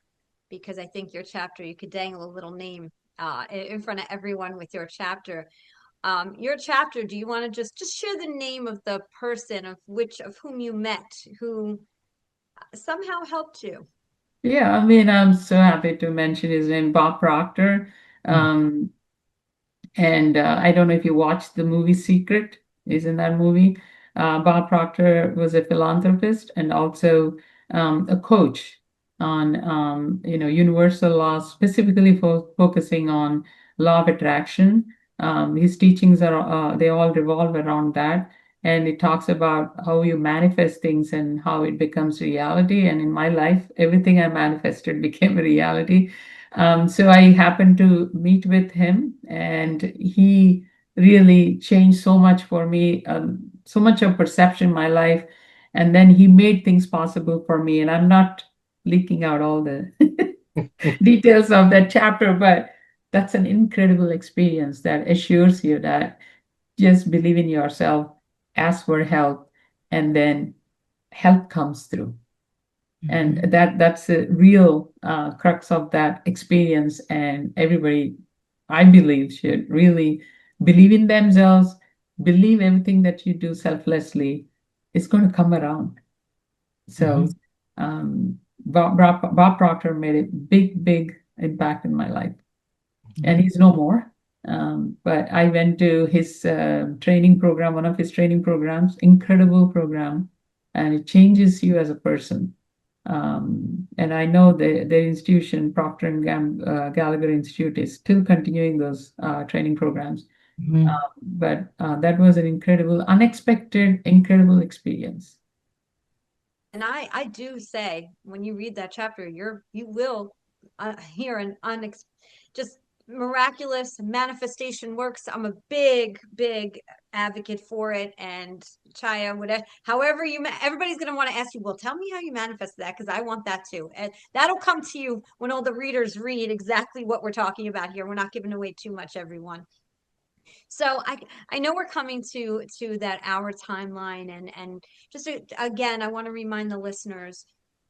because I think your chapter, you could dangle a little name in front of everyone with your chapter. Your chapter, do you want to just share the name of the person of whom you met, who somehow helped you? Yeah, I mean, I'm so happy to mention his name, Bob Proctor. Um, And I don't know if you watched the movie Secret, is in that movie. Bob Proctor was a philanthropist and also a coach on universal laws, specifically focusing on law of attraction. His teachings are they all revolve around that, and it talks about how you manifest things and how it becomes reality. And in my life, everything I manifested became a reality. So I happened to meet with him, and he really changed so much for me, so much of perception in my life. And then he made things possible for me. And I'm not leaking out all the details of that chapter, but that's an incredible experience that assures you that just believe in yourself, ask for help, and then help comes through. And that's a real crux of that experience. And everybody, I believe, should really believe in themselves, believe everything that you do selflessly is going to come around. So Bob Proctor made a big impact in my life, and he's no more. But I went to his training program, one of his training programs, incredible program, and it changes you as a person. And I know their institution, Procter and Gallagher Institute, is still continuing those training programs. But that was an incredible, unexpected, incredible experience. And I do say, when you read that chapter, you will hear an just miraculous manifestation works. I'm a big advocate for it. And Chaya, whatever, however everybody's going to want to ask you, well, tell me how you manifest that, because I want that too. And that'll come to you when all the readers read exactly what we're talking about here. We're not giving away too much, everyone. So I know we're coming to that hour timeline, and just again, I want to remind the listeners,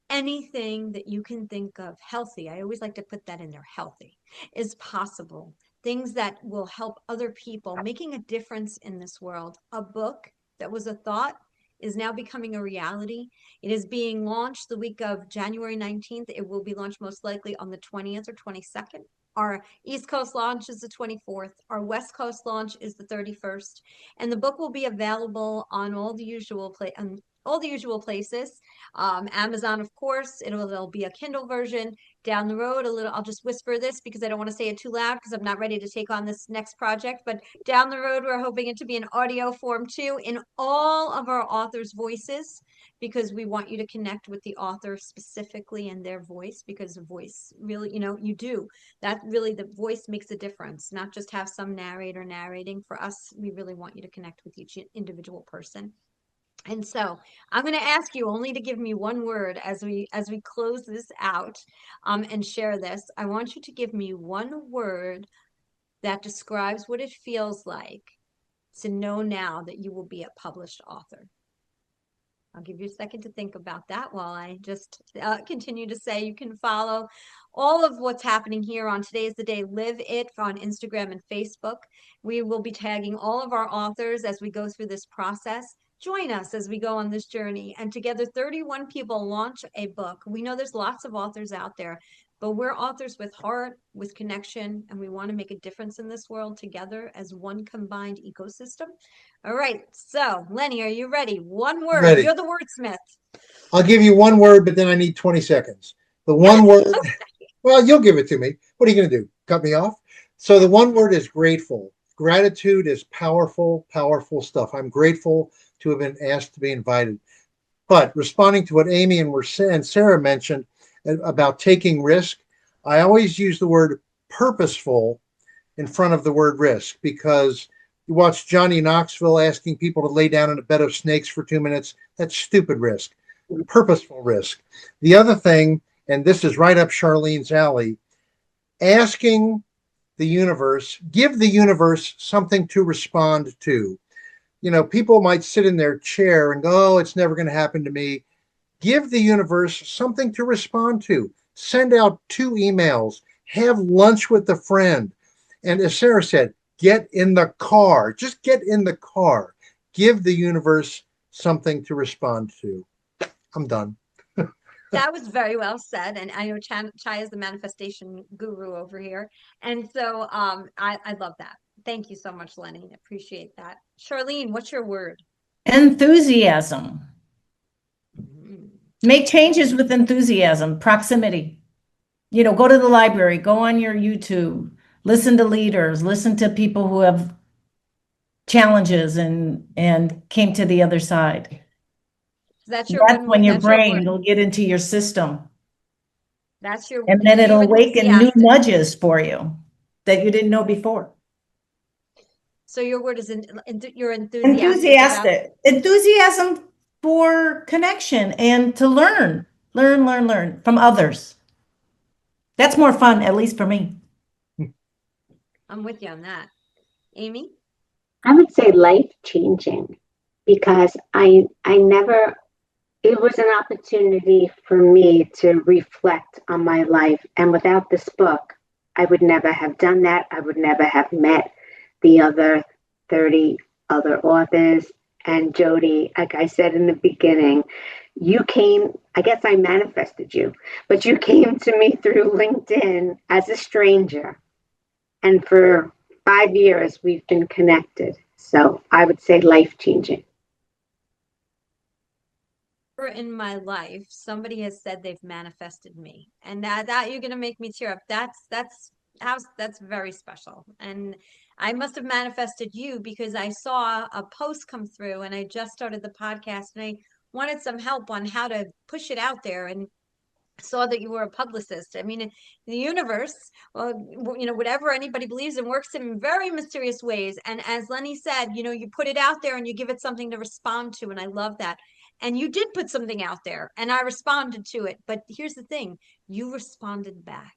anything that you can think of healthy, I always like to put that in there, healthy, is possible. Things that will help other people, making a difference in this world. A book that was a thought is now becoming a reality. It is being launched the week of January 19th. It will be launched most likely on the 20th or 22nd. Our East Coast launch is the 24th. Our West Coast launch is the 31st. And the book will be available on all the usual places. Amazon, of course, there'll be a Kindle version. Down the road, I'll just whisper this because I don't want to say it too loud because I'm not ready to take on this next project. But down the road, we're hoping it to be an audio form too, in all of our authors' voices, because we want you to connect with the author specifically in their voice, because the voice really, the voice makes a difference, not just have some narrator narrating. For us, we really want you to connect with each individual person. And so I'm going to ask you only to give me one word as we close this out, and share this. I want you to give me one word that describes what it feels like to know now that you will be a published author. I'll give you a second to think about that while I just continue to say you can follow all of what's happening here on Today is the Day Live It on Instagram and Facebook. We will be tagging all of our authors as we go through this process. Join us as we go on this journey. And together, 31 people launch a book. We know there's lots of authors out there, but we're authors with heart, with connection, and we want to make a difference in this world together as one combined ecosystem. All right. So, Lenny, are you ready? One word. Ready. You're the wordsmith. I'll give you one word, but then I need 20 seconds. The one word, well, you'll give it to me. What are you going to do? Cut me off? So the one word is grateful. Gratitude is powerful, powerful stuff. I'm grateful to have been asked to be invited. But responding to what Amy and Sarah mentioned about taking risk, I always use the word purposeful in front of the word risk, because you watch Johnny Knoxville asking people to lay down in a bed of snakes for 2 minutes. That's stupid risk. Purposeful risk. The other thing, and this is right up Charlene's alley, asking the universe, give the universe something to respond to. People might sit in their chair and go, oh, it's never going to happen to me. Give the universe something to respond to. Send out 2 emails. Have lunch with a friend. And as Sarah said, get in the car. Just get in the car. Give the universe something to respond to. I'm done. That was very well said. And I know Chai is the manifestation guru over here. And so I love that. Thank you so much, Lenny. Appreciate that. Charlene, what's your word? Enthusiasm. Make changes with enthusiasm. Proximity. Go to the library, go on your YouTube, listen to leaders, listen to people who have challenges and came to the other side. That's when your brain will get into your system. That's your, and then it'll awaken new nudges for you that you didn't know before. So your word is you're enthusiastic. Enthusiasm for connection and to learn from others. That's more fun, at least for me. I'm with you on that. Amy? I would say life-changing, because it was an opportunity for me to reflect on my life. And without this book, I would never have done that. I would never have met the other 30 other authors. And Jody, like I said in the beginning, you came, I guess I manifested you, but you came to me through LinkedIn as a stranger. And for 5 years, we've been connected. So I would say life-changing. In my life, somebody has said they've manifested me, and that you're going to make me tear up. That's very special. And I must have manifested you because I saw a post come through, and I just started the podcast, and I wanted some help on how to push it out there, and saw that you were a publicist. I mean, the universe, whatever anybody believes in, works in very mysterious ways. And as Lenny said, you put it out there and you give it something to respond to. And I love that. And you did put something out there and I responded to it. But here's the thing, you responded back.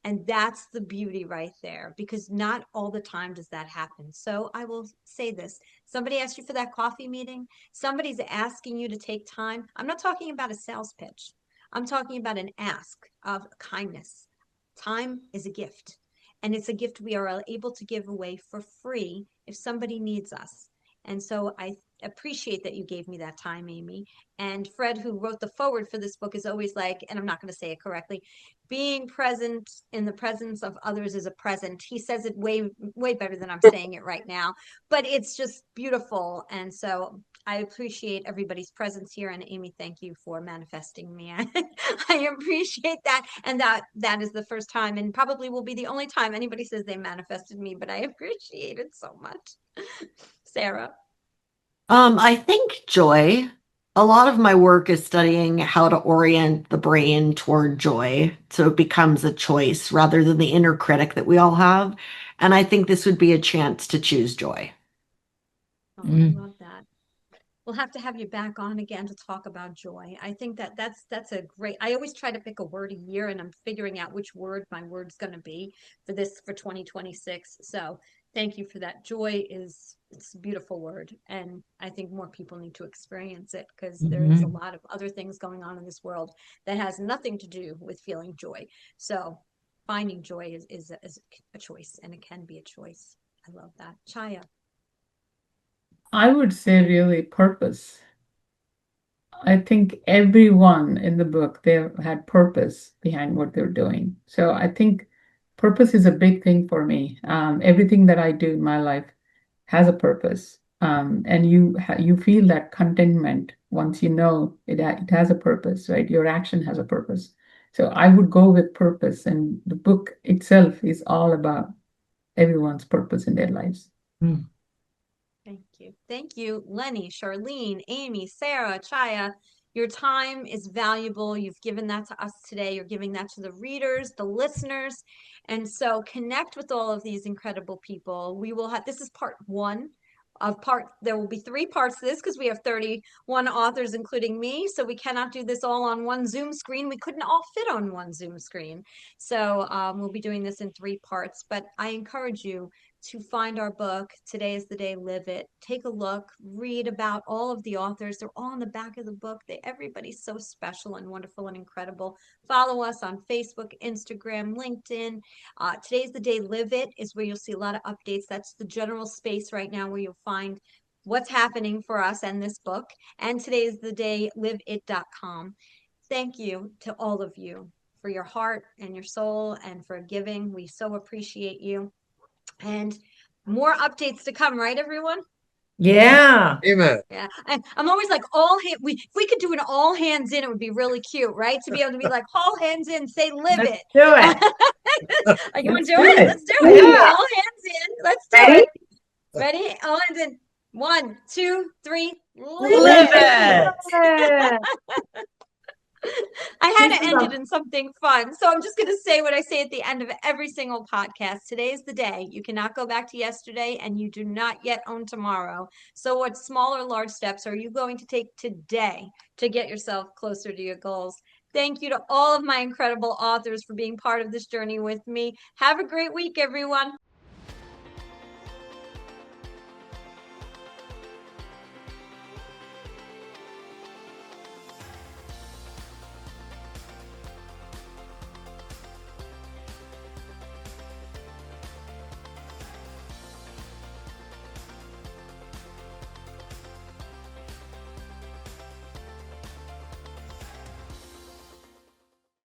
And that's the beauty right there, because not all the time does that happen. So I will say this. Somebody asked you for that coffee meeting. Somebody's asking you to take time. I'm not talking about a sales pitch. I'm talking about an ask of kindness. Time is a gift, and it's a gift we are able to give away for free if somebody needs us. And so I appreciate that you gave me that time, Amy. And Fred, who wrote the foreword for this book, is always like, and I'm not going to say it correctly, being present in the presence of others is a present. He says it way, way better than I'm saying it right now, but it's just beautiful. And so I appreciate everybody's presence here. And Amy, thank you for manifesting me. I appreciate that. And that is the first time, and probably will be the only time anybody says they manifested me, but I appreciate it so much. Sarah. I think joy. A lot of my work is studying how to orient the brain toward joy so it becomes a choice rather than the inner critic that we all have. And I think this would be a chance to choose joy. Oh, I love that. We'll have to have you back on again to talk about joy. I think that's a great, I always try to pick a word a year, and I'm figuring out which word my word's going to be for 2026. So thank you for that. Joy it's a beautiful word. And I think more people need to experience it, because there is a lot of other things going on in this world that has nothing to do with feeling joy. So finding joy is a choice, and it can be a choice. I love that. Chaya. I would say really purpose. I think everyone in the book, they had purpose behind what they're doing. So I think purpose is a big thing for me. Everything that I do in my life has a purpose. And you feel that contentment once you know it has a purpose, right? Your action has a purpose. So I would go with purpose, and the book itself is all about everyone's purpose in their lives. Thank you. Thank you, Lenny, Charlene, Amy, Sarah, Chaya. Your time is valuable. You've given that to us today. You're giving that to the readers, the listeners. And so connect with all of these incredible people. We will have, this is part one of there will be 3 parts to this, because we have 31 authors, including me. So we cannot do this all on one Zoom screen. We couldn't all fit on one Zoom screen. So we'll be doing this in 3 parts, but I encourage you to find our book, Today is the Day, Live It. Take a look, read about all of the authors. They're all in the back of the book. Everybody's so special and wonderful and incredible. Follow us on Facebook, Instagram, LinkedIn. Today's the Day, Live It is where you'll see a lot of updates. That's the general space right now where you'll find what's happening for us and this book. And Today is the Day, liveit.com. Thank you to all of you for your heart and your soul and for giving. We so appreciate you. And more updates to come, right, everyone? Yeah. Amen. Yeah. I'm always like, if we could do an all hands in, it would be really cute, right? To be able to be like, all hands in, say, live Let's it. do it. Are you want to Let's do do it? it. Let's do it. Yeah. All hands in. Let's do Ready? it. Ready? All hands in. 1, 2, 3. Live it. Yeah. I had This to is end it in something fun. So I'm just going to say what I say at the end of every single podcast. Today is the day. You cannot go back to yesterday, and you do not yet own tomorrow. So what small or large steps are you going to take today to get yourself closer to your goals? Thank you to all of my incredible authors for being part of this journey with me. Have a great week, everyone.